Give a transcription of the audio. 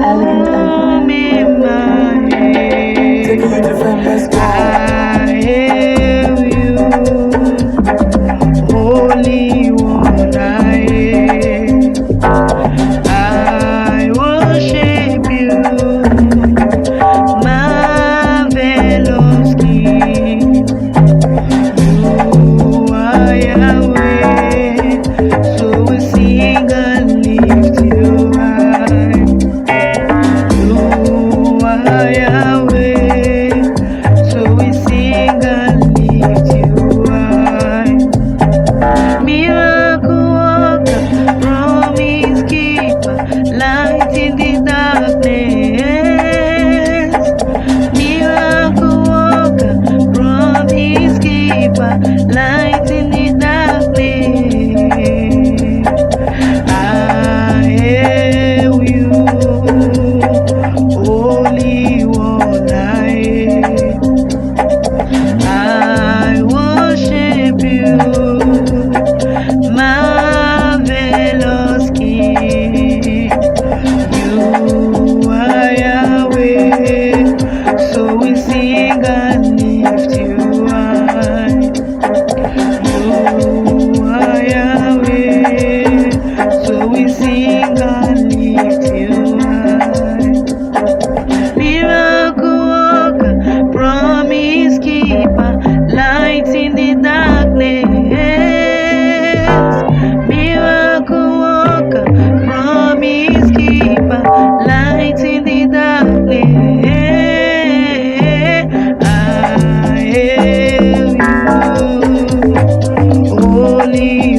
elegant empire. in my head. I hail you, Holy One. I hail. I worship you, marvelous King. You are Yahweh, so we sing and lift you high. You are Yahweh, so we sing and lift you high. Miracle worker, promise keeper, light in the darkness. Miracle worker, promise keeper, light in the darkness. I hail you, Holy One. I worship you, marvelous King. You are Yahweh, so we sing and lift you high. You are Yahweh, so we sing and lift you high. Miracle worker, promise keeper, light in the darkness. Miracle worker, promise keeper, light in the darkness. I hail you, Holy